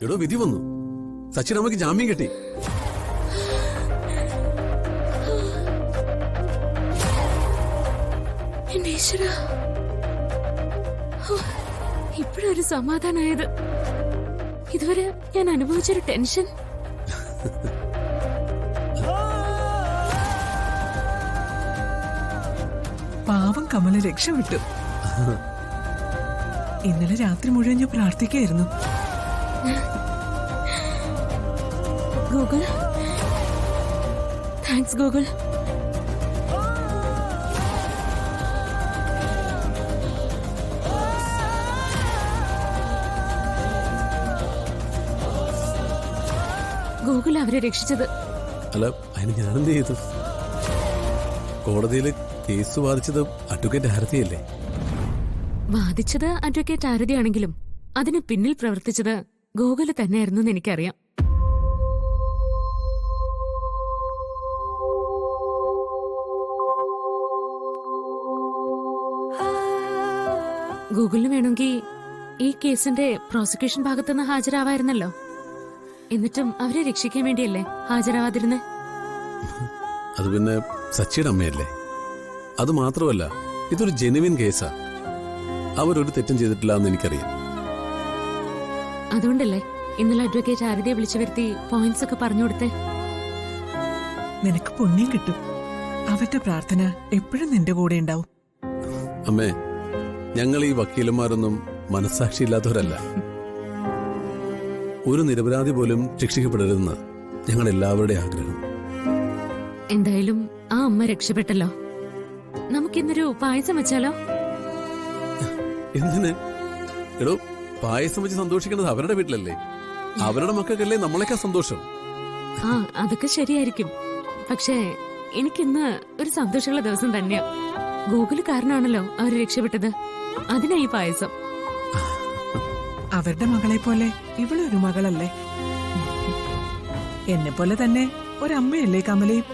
എടോ വിധി വന്നു. സച്ചിൻ അമ്മയ്ക്ക് ജാമ്യം കിട്ടി. എന്റെ ഈശ്വര, ഇപ്പോഴൊരു സമാധാനായത്. ഇതുവരെ ഞാൻ അനുഭവിച്ചൊരു ടെൻഷൻ. പാവം കമല രക്ഷപ്പെട്ടു. ഇന്നലെ രാത്രി മുഴുവൻ ഞാൻ പ്രാർത്ഥിക്കായിരുന്നു. Google, thanks Google. ഗൂഗിൾ അവരെ രക്ഷിച്ചത്. അല്ല, അതിന് ഞാനെന്ത് ചെയ്തു? കോടതിയിൽ കേസ് വാദിച്ചത് അഡ്വക്കേറ്റ് ആരതിയല്ലേ? വാദിച്ചത് അഡ്വക്കേറ്റ് ആരതിയാണെങ്കിലും അതിന് പിന്നിൽ പ്രവർത്തിച്ചത് ഗോകുല് തന്നെയായിരുന്നു എന്ന് എനിക്കറിയാം. ഗൂഗിളിന് വേണമെങ്കിൽ ഈ കേസിന്റെ പ്രോസിക്യൂഷൻ ഭാഗത്തുനിന്ന് ഹാജരാവായിരുന്നല്ലോ. എന്നിട്ടും അവരെ രക്ഷിക്കാൻ വേണ്ടിയല്ലേ ഹാജരാവാതിരുന്നേ? അത് പിന്നെ സച്ചിയുടെ അമ്മയല്ലേ. അത് മാത്രമല്ല, ഇതൊരു ജെനുവിൻ കേസാ. അവരൊരു തെറ്റും ചെയ്തിട്ടില്ല എന്ന് എനിക്കറിയാം. അതുകൊണ്ടല്ലേ ഇന്നലെ അഡ്വക്കേറ്റ് ആരതിയെ വിളിച്ചു വരുത്തി പോയിന്റ്സ് ഒക്കെ പറഞ്ഞു കൊടുത്തേ. നിനക്ക് പുണ്യം കിട്ടും. അവരുടെ പ്രാർത്ഥന എപ്പോഴും നിന്റെ കൂടെ ഉണ്ടാവും. അമ്മേ, ഞങ്ങൾ ഈ വക്കീലന്മാരൊന്നും മനസ്സാക്ഷിയില്ലാത്തവരല്ല. ഒരു നിരപരാധി പോലും ശിക്ഷിക്കപ്പെടരുതെന്ന് ഞങ്ങൾ എല്ലാവരുടെ ആഗ്രഹം. എന്തായാലും ആ അമ്മ രക്ഷപ്പെട്ടല്ലോ. നമുക്കിന്നൊരു പായസം വെച്ചാലോ? എന്തിന്? എടോ, പായസം വെച്ച് സന്തോഷിക്കുന്നത് അവരുടെ വീട്ടിലല്ലേ? അവരുടെ മക്കൾക്കല്ലേ നമ്മളെക്കാ സന്തോഷം. ആ, അതൊക്കെ ശരിയായിരിക്കും. പക്ഷേ എനിക്കിന്ന് ഒരു സന്തോഷമുള്ള ദിവസം തന്നെയാ. ഗൂഗിള് കാരണമാണല്ലോ അവര് രക്ഷപ്പെട്ടത്. അതിനാ ഈ പായസം. അവരുടെ മകളെ പോലെ ഇവളൊരു മകളല്ലേ? എന്നെ പോലെ തന്നെ ഒരമ്മയല്ലേ കമലയും?